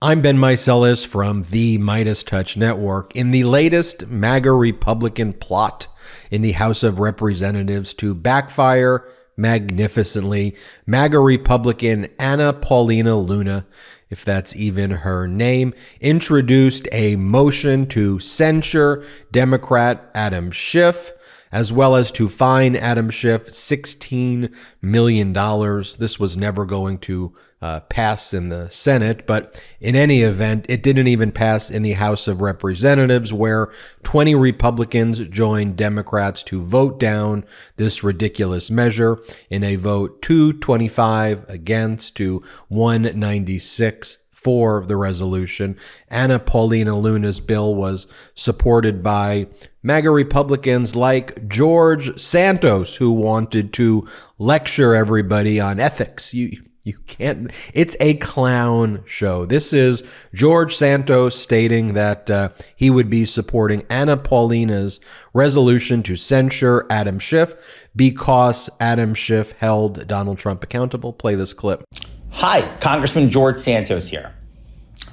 I'm Ben Meiselas from the MeidasTouch Network. In the latest Maga Republican plot in the House of Representatives to backfire magnificently, Maga Republican Anna Paulina Luna, if that's even her name, introduced a motion to censure Democrat Adam Schiff, as well as to fine Adam Schiff $16 million. This was never going to pass in the Senate, but in any event, it didn't even pass in the House of Representatives, where 20 Republicans joined Democrats to vote down this ridiculous measure in a vote 225 against to 196 for the resolution. Anna Paulina Luna's bill was supported by MAGA Republicans like George Santos, who wanted to lecture everybody on ethics. You can't, it's a clown show. This is George Santos stating that he would be supporting Anna Paulina's resolution to censure Adam Schiff because Adam Schiff held Donald Trump accountable. Play this clip. Hi, Congressman George Santos here.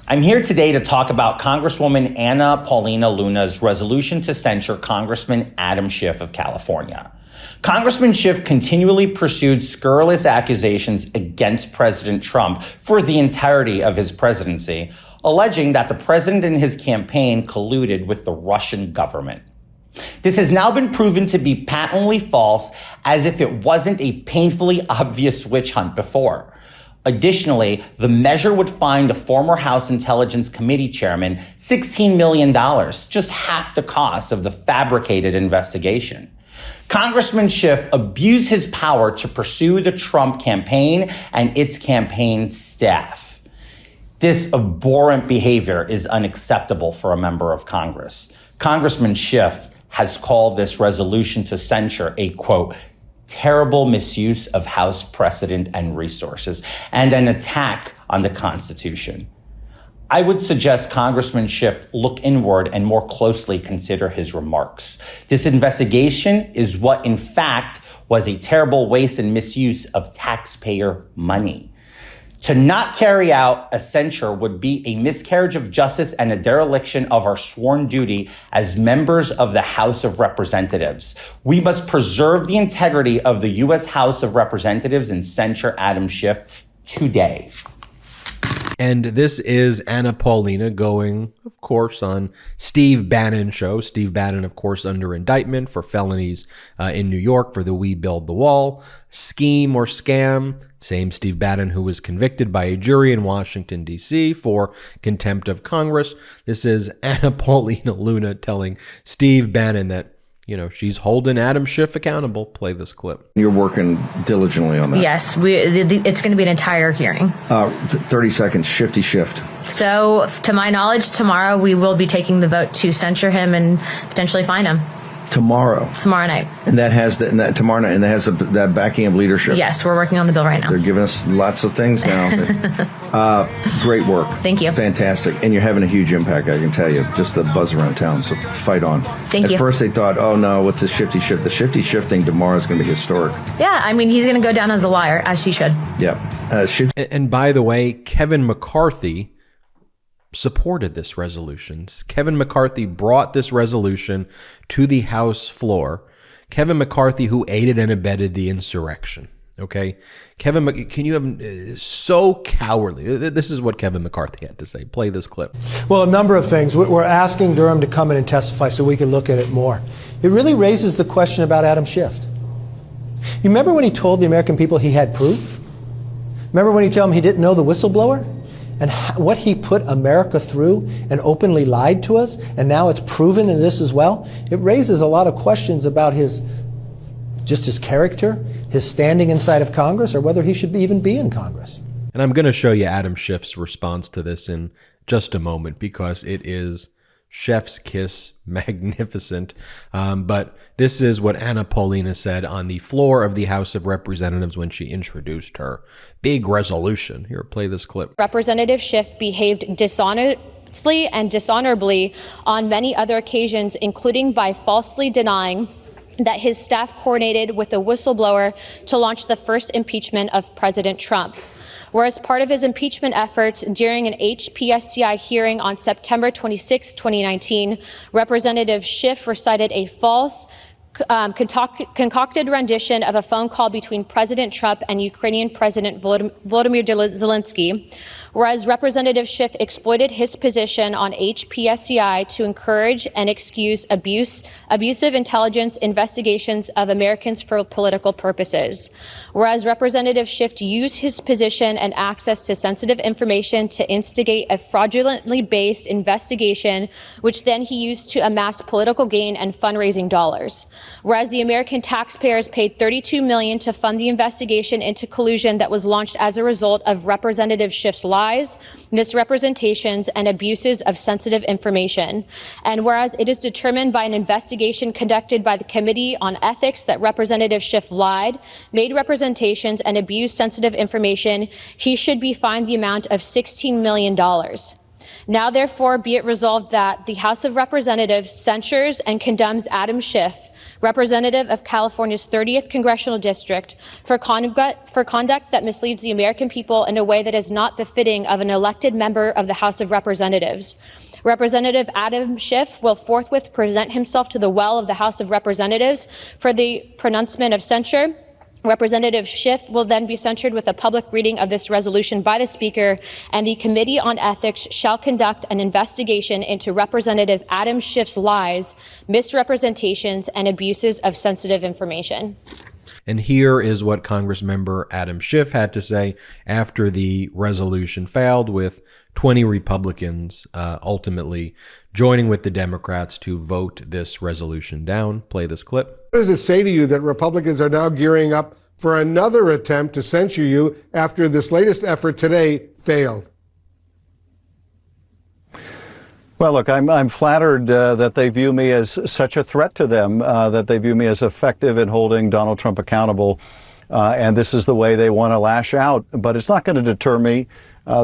I'm here today to talk about Congresswoman Anna Paulina Luna's resolution to censure Congressman Adam Schiff of California. Congressman Schiff continually pursued scurrilous accusations against President Trump for the entirety of his presidency, alleging that the president and his campaign colluded with the Russian government. This has now been proven to be patently false, as if it wasn't a painfully obvious witch hunt before. Additionally, the measure would fine the former House Intelligence Committee chairman $16 million, just half the cost of the fabricated investigation. Congressman Schiff abused his power to pursue the Trump campaign and its campaign staff. This abhorrent behavior is unacceptable for a member of Congress. Congressman Schiff has called this resolution to censure a, quote, terrible misuse of House precedent and resources, and an attack on the Constitution. I would suggest Congressman Schiff look inward and more closely consider his remarks. This investigation is what, in fact, was a terrible waste and misuse of taxpayer money. To not carry out a censure would be a miscarriage of justice and a dereliction of our sworn duty as members of the House of Representatives. We must preserve the integrity of the U.S. House of Representatives and censure Adam Schiff today. And this is Anna Paulina going, of course, on Steve Bannon show. Steve Bannon, of course, under indictment for felonies in New York for the We Build the Wall scheme or scam. Same Steve Bannon who was convicted by a jury in Washington, D.C. for contempt of Congress. This is Anna Paulina Luna telling Steve Bannon that, you know, she's holding Adam Schiff accountable. Play this clip. You're working diligently on that. Yes, it's going to be an entire hearing. 30 seconds, shifty shift. So, to my knowledge, tomorrow we will be taking the vote to censure him and potentially fine him. Tomorrow night. And that has tomorrow night, and that has that backing of leadership. Yes, we're working on the bill right now. They're giving us lots of things now. Great work. Thank you. Fantastic. And you're having a huge impact, I can tell you. Just the buzz around town. So fight on. Thank you. At first they thought, oh no, what's this shifty shift? The shifty shift thing tomorrow is going to be historic. Yeah, I mean, he's going to go down as a liar, as he should. Yeah. And by the way, Kevin McCarthy supported this resolution. Kevin McCarthy brought this resolution to the House floor. Kevin McCarthy, who aided and abetted the insurrection. Okay, can you have so cowardly? This is what Kevin McCarthy had to say. Play this clip. Well, a number of things. We're asking Durham to come in and testify so we can look at it more. It really raises the question about Adam Schiff. You remember when he told the American people he had proof? Remember when he told them he didn't know the whistleblower? And what he put America through and openly lied to us, and now it's proven in this as well? It raises a lot of questions about his character, his standing inside of Congress, or whether he should even be in Congress. And I'm going to show you Adam Schiff's response to this in just a moment, because it is chef's kiss magnificent. But this is what Anna Paulina said on the floor of the House of Representatives when she introduced her big resolution. Here, play this clip. Representative Schiff behaved dishonestly and dishonorably on many other occasions, including by falsely denying that his staff coordinated with a whistleblower to launch the first impeachment of President Trump. Whereas part of his impeachment efforts during an HPSCI hearing on September 26, 2019, Representative Schiff recited a false concocted rendition of a phone call between President Trump and Ukrainian President Volodymyr Zelensky, whereas Representative Schiff exploited his position on HPSCI to encourage and excuse abusive intelligence investigations of Americans for political purposes. Whereas Representative Schiff used his position and access to sensitive information to instigate a fraudulently based investigation, which then he used to amass political gain and fundraising dollars. Whereas the American taxpayers paid $32 million to fund the investigation into collusion that was launched as a result of Representative Schiff's lies, misrepresentations, and abuses of sensitive information. And whereas it is determined by an investigation conducted by the Committee on Ethics that Representative Schiff lied, made representations, and abused sensitive information, he should be fined the amount of $16 million. Now, therefore, be it resolved that the House of Representatives censures and condemns Adam Schiff, representative of California's 30th Congressional District, for conduct that misleads the American people in a way that is not befitting of an elected member of the House of Representatives. Representative Adam Schiff will forthwith present himself to the well of the House of Representatives for the pronouncement of censure. Representative Schiff will then be censured with a public reading of this resolution by the Speaker, and the Committee on Ethics shall conduct an investigation into Representative Adam Schiff's lies, misrepresentations, and abuses of sensitive information. And here is what Congressmember Adam Schiff had to say after the resolution failed, with 20 Republicans ultimately joining with the Democrats to vote this resolution down. Play this clip. What does it say to you that Republicans are now gearing up for another attempt to censure you after this latest effort today failed? Well, look, I'm flattered that they view me as such a threat to them, that they view me as effective in holding Donald Trump accountable. And this is the way they want to lash out. But it's not going to deter me.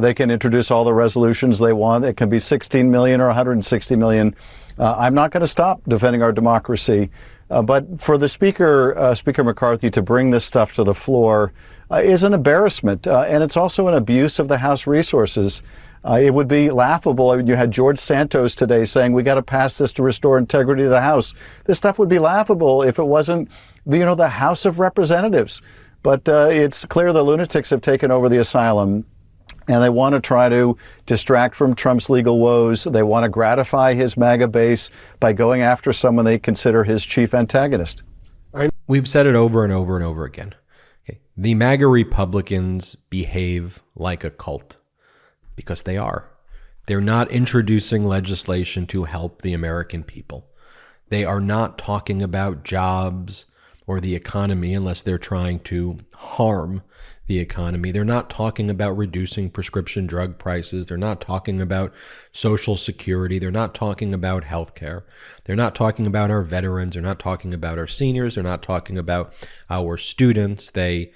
They can introduce all the resolutions they want. It can be 16 million or 160 million. I'm not going to stop defending our democracy. But for the Speaker, Speaker McCarthy, to bring this stuff to the floor is an embarrassment. And it's also an abuse of the House resources. It would be laughable. I mean, you had George Santos today saying we got to pass this to restore integrity to the House. This stuff would be laughable if it wasn't, the House of Representatives. But it's clear the lunatics have taken over the asylum, and they want to try to distract from Trump's legal woes. They want to gratify his MAGA base by going after someone they consider his chief antagonist. We've said it over and over and over again. Okay. The MAGA Republicans behave like a cult because they are. They're not introducing legislation to help the American people. They are not talking about jobs or the economy unless they're trying to harm the economy. They're not talking about reducing prescription drug prices. They're not talking about Social Security. They're not talking about health care. They're not talking about our veterans. They're not talking about our seniors. They're not talking about our students. They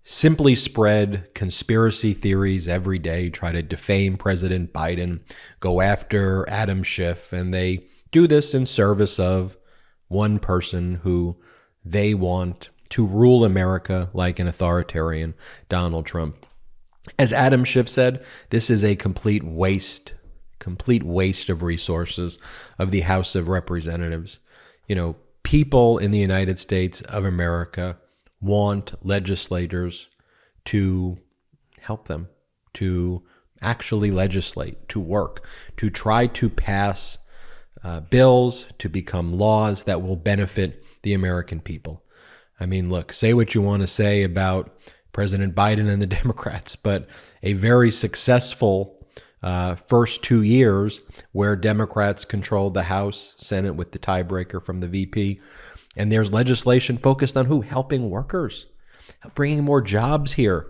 simply spread conspiracy theories every day, try to defame President Biden, go after Adam Schiff, and they do this in service of one person who they want to rule America like an authoritarian, Donald Trump. As Adam Schiff said, this is a complete waste of resources of the House of Representatives. People in the United States of America want legislators to help them, to actually legislate, to work, to try to pass bills, to become laws that will benefit the American people. I mean, look, say what you want to say about President Biden and the Democrats, but a very successful first 2 years where Democrats controlled the House, Senate with the tiebreaker from the VP, and there's legislation focused on who? Helping workers, bringing more jobs here.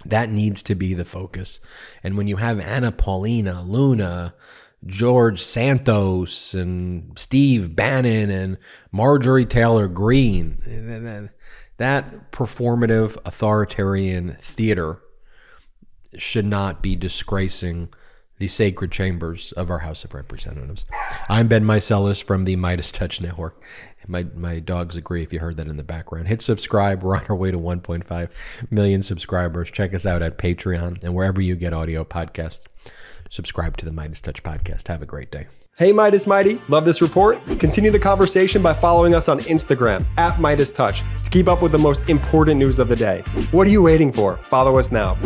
That needs to be the focus. And when you have Anna Paulina Luna, George Santos, and Steve Bannon, and Marjorie Taylor Greene, that performative authoritarian theater should not be disgracing the sacred chambers of our House of Representatives. I'm Ben Meiselas from the MeidasTouch Network. My dogs agree if you heard that in the background. Hit subscribe. We're on our way to 1.5 million subscribers. Check us out at Patreon and wherever you get audio podcasts. Subscribe to the MeidasTouch podcast. Have a great day. Hey, Meidas Mighty. Love this report? Continue the conversation by following us on Instagram at MeidasTouch to keep up with the most important news of the day. What are you waiting for? Follow us now.